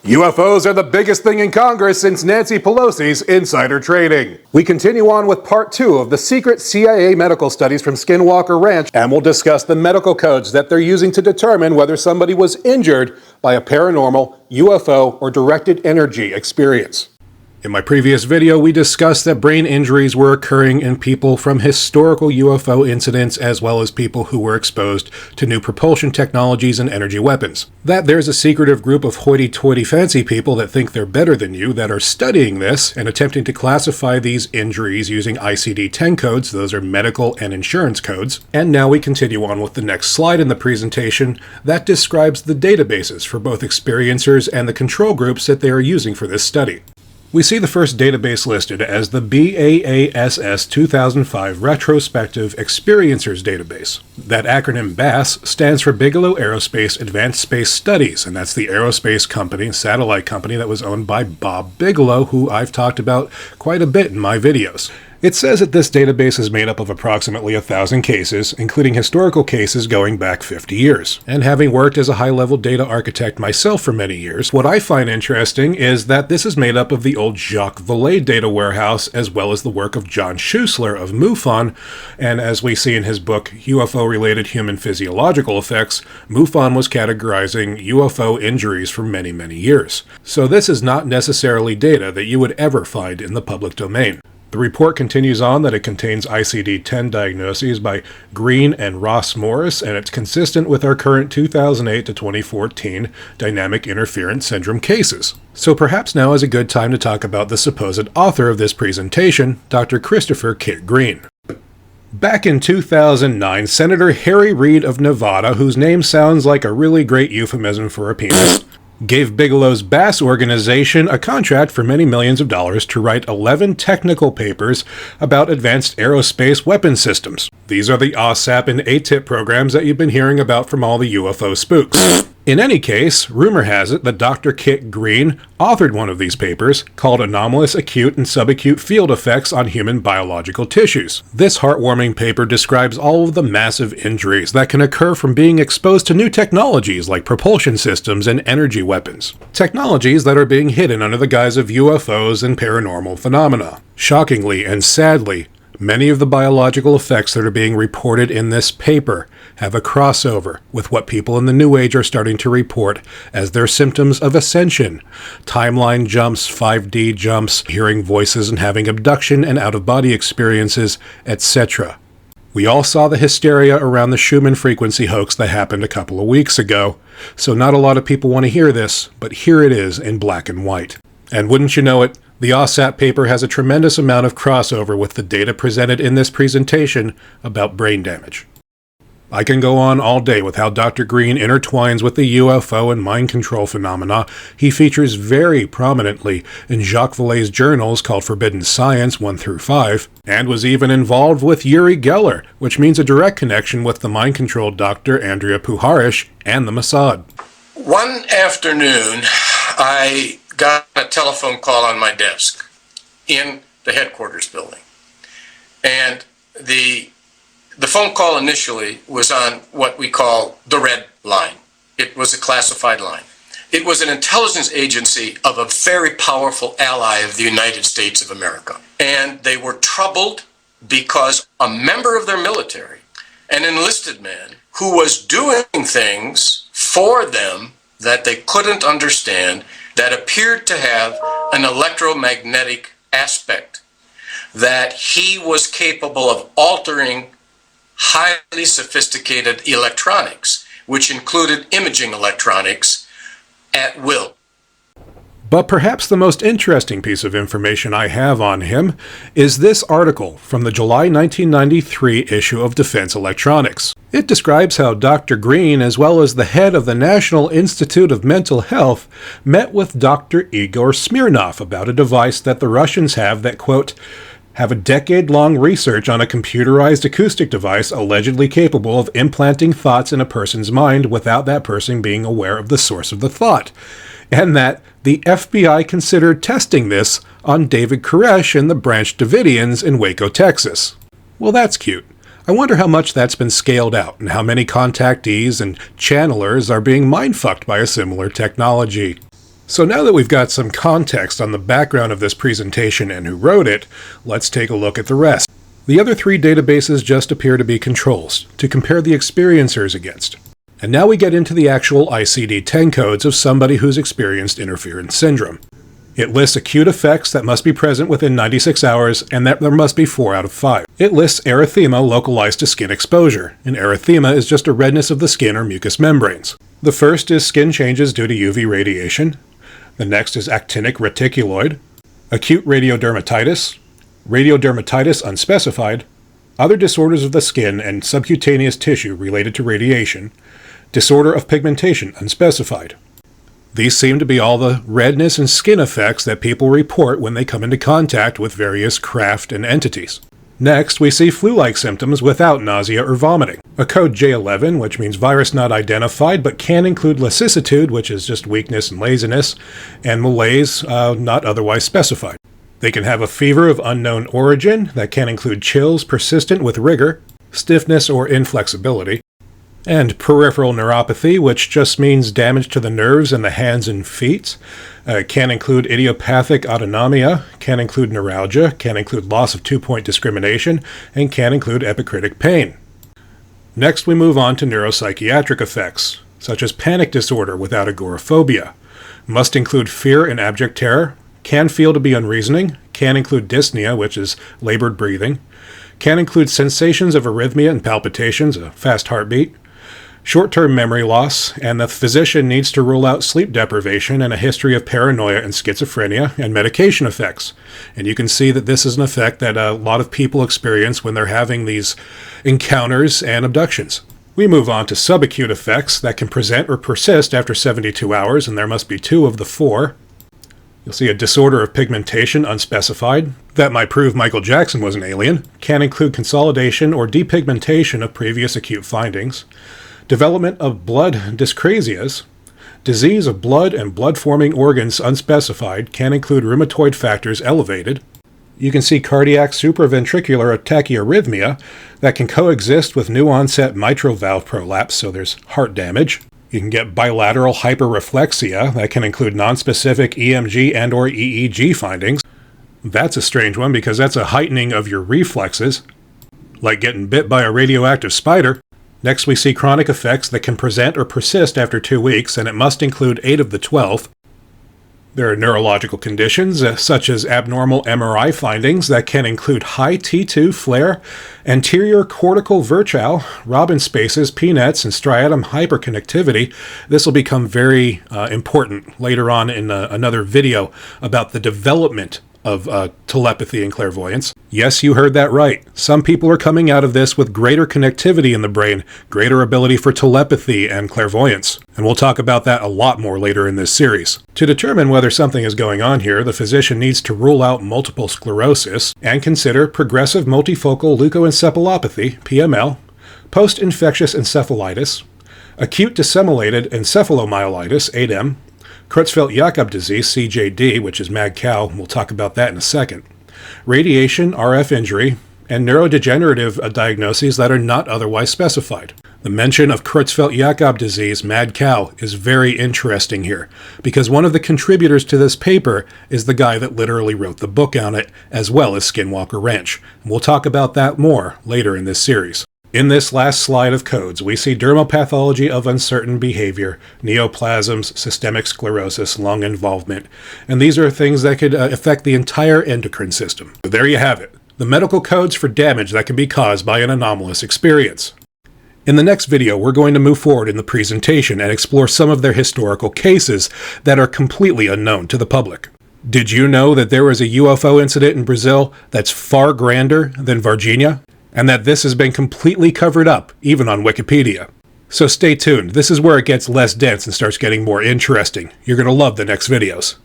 UFOs are the biggest thing in Congress since Nancy Pelosi's insider trading. We continue on with part 2 of the secret CIA medical studies from Skinwalker Ranch, and we'll discuss the medical codes that they're using to determine whether somebody was injured by a paranormal, UFO, or directed energy experience. In my previous video, we discussed that brain injuries were occurring in people from historical UFO incidents as well as people who were exposed to new propulsion technologies and energy weapons. That there's a secretive group of hoity-toity fancy people that think they're better than you that are studying this and attempting to classify these injuries using ICD10 codes, those are medical and insurance codes. And now we continue on with the next slide in the presentation that describes the databases for both experiencers and the control groups that they are using for this study. We see the first database listed as the BAASS 2005 Retrospective Experiencers Database. That acronym BASS stands for Bigelow Aerospace Advanced Space Studies, and that's the aerospace company, satellite company that was owned by Bob Bigelow, who I've talked about quite a bit in my videos. It says that this database is made up of approximately 1,000 cases, including historical cases going back 50 years. And having worked as a high-level data architect myself for many years, what I find interesting is that this is made up of the old Jacques Vallée data warehouse, as well as the work of John Schuessler of MUFON, and as we see in his book, UFO-Related Human Physiological Effects, MUFON was categorizing UFO injuries for many, many years. So this is not necessarily data that you would ever find in the public domain. The report continues on that it contains ICD-10 diagnoses by Green and Ross Morris, and it's consistent with our current 2008 to 2014 dynamic interference syndrome cases. So perhaps now is a good time to talk about the supposed author of this presentation, Dr. Christopher Kit Green. Back in 2009, Senator Harry Reid of Nevada, whose name sounds like a really great euphemism for a penis, gave Bigelow's BASS organization a contract for many millions of dollars to write 11 technical papers about advanced aerospace weapon systems. These are the OSAP and ATIP programs that you've been hearing about from all the UFO spooks. In any case, rumor has it that Dr. Kit Green authored one of these papers called Anomalous Acute and Subacute Field Effects on Human Biological Tissues. This heartwarming paper describes all of the massive injuries that can occur from being exposed to new technologies like propulsion systems and energy weapons. Technologies that are being hidden under the guise of UFOs and paranormal phenomena. Shockingly and sadly, many of the biological effects that are being reported in this paper have a crossover with what people in the New Age are starting to report as their symptoms of ascension. Timeline jumps, 5D jumps, hearing voices and having abduction and out-of-body experiences, etc. We all saw the hysteria around the Schumann frequency hoax that happened a couple of weeks ago, so not a lot of people want to hear this, but here it is in black and white. And wouldn't you know it, the OSAP paper has a tremendous amount of crossover with the data presented in this presentation about brain damage. I can go on all day with how Dr. Green intertwines with the UFO and mind control phenomena. He features very prominently in Jacques Vallée's journals called Forbidden Science 1 through 5, and was even involved with Uri Geller, which means a direct connection with the mind control doctor Andrea Puharish and the Mossad. One afternoon, I got a telephone call on my desk in the headquarters building. And the phone call initially was on what we call the red line. It was a classified line. It was an intelligence agency of a very powerful ally of the United States of America. And they were troubled because a member of their military, an enlisted man, who was doing things for them that they couldn't understand, that appeared to have an electromagnetic aspect, that he was capable of altering highly sophisticated electronics, which included imaging electronics, at will. But perhaps the most interesting piece of information I have on him is this article from the July 1993 issue of Defense Electronics. It describes how Dr. Green, as well as the head of the National Institute of Mental Health, met with Dr. Igor Smirnoff about a device that the Russians have that, quote, have a decade-long research on a computerized acoustic device allegedly capable of implanting thoughts in a person's mind without that person being aware of the source of the thought, and that the FBI considered testing this on David Koresh and the Branch Davidians in Waco, Texas. Well, that's cute. I wonder how much that's been scaled out and how many contactees and channelers are being mind-fucked by a similar technology. So now that we've got some context on the background of this presentation and who wrote it, let's take a look at the rest. The other three databases just appear to be controls, to compare the experiencers against. And now we get into the actual ICD-10 codes of somebody who's experienced interference syndrome. It lists acute effects that must be present within 96 hours and that there must be 4 out of 5. It lists erythema localized to skin exposure, and erythema is just a redness of the skin or mucous membranes. The first is skin changes due to UV radiation. The next is actinic reticuloid, acute radiodermatitis unspecified, other disorders of the skin and subcutaneous tissue related to radiation, disorder of pigmentation unspecified. These seem to be all the redness and skin effects that people report when they come into contact with various craft and entities. Next, we see flu-like symptoms without nausea or vomiting. A code J11, which means virus not identified, but can include lassitude, which is just weakness and laziness, and malaise, not otherwise specified. They can have a fever of unknown origin that can include chills persistent with rigor, stiffness or inflexibility, and peripheral neuropathy, which just means damage to the nerves in the hands and feet. Can include idiopathic autonomia, can include neuralgia, can include loss of 2-point discrimination, and can include epicritic pain. Next, we move on to neuropsychiatric effects, such as panic disorder without agoraphobia. Must include fear and abject terror, can feel to be unreasoning, can include dyspnea, which is labored breathing, can include sensations of arrhythmia and palpitations, a fast heartbeat, short-term memory loss, and the physician needs to rule out sleep deprivation and a history of paranoia and schizophrenia and medication effects. And you can see that this is an effect that a lot of people experience when they're having these encounters and abductions. We move on to subacute effects that can present or persist after 72 hours, and there must be 2 of the 4. You'll see a disorder of pigmentation unspecified. That might prove Michael Jackson was an alien. Can include consolidation or depigmentation of previous acute findings. Development of blood dyscrasias. Disease of blood and blood-forming organs unspecified, can include rheumatoid factors elevated. You can see cardiac supraventricular tachyarrhythmia that can coexist with new-onset mitral valve prolapse, so there's heart damage. You can get bilateral hyperreflexia that can include nonspecific EMG and or EEG findings. That's a strange one because that's a heightening of your reflexes, like getting bit by a radioactive spider. Next, we see chronic effects that can present or persist after 2 weeks, and it must include 8 of the 12. There are neurological conditions, such as abnormal MRI findings that can include high T2 flare, anterior cortical virchow, Robin spaces, PNETs, and striatum hyperconnectivity. This will become very important later on in another video about the development of telepathy and clairvoyance. Yes, you heard that right. Some people are coming out of this with greater connectivity in the brain, greater ability for telepathy and clairvoyance. And we'll talk about that a lot more later in this series. To determine whether something is going on here, the physician needs to rule out multiple sclerosis and consider progressive multifocal leukoencephalopathy, PML, post-infectious encephalitis, acute disseminated encephalomyelitis, ADEM, Creutzfeldt-Jakob disease, CJD, which is mad cow, we'll talk about that in a second, radiation, RF injury, and neurodegenerative diagnoses that are not otherwise specified. The mention of Creutzfeldt-Jakob disease, mad cow, is very interesting here, because one of the contributors to this paper is the guy that literally wrote the book on it, as well as Skinwalker Ranch. And we'll talk about that more later in this series. In this last slide of codes, we see dermopathology of uncertain behavior, neoplasms, systemic sclerosis, lung involvement, and these are things that could affect the entire endocrine system. So there you have it, the medical codes for damage that can be caused by an anomalous experience. In the next video, we're going to move forward in the presentation and explore some of their historical cases that are completely unknown to the public. Did you know that there was a UFO incident in Brazil that's far grander than Varginha? And that this has been completely covered up, even on Wikipedia. So stay tuned, this is where it gets less dense and starts getting more interesting. You're going to love the next videos.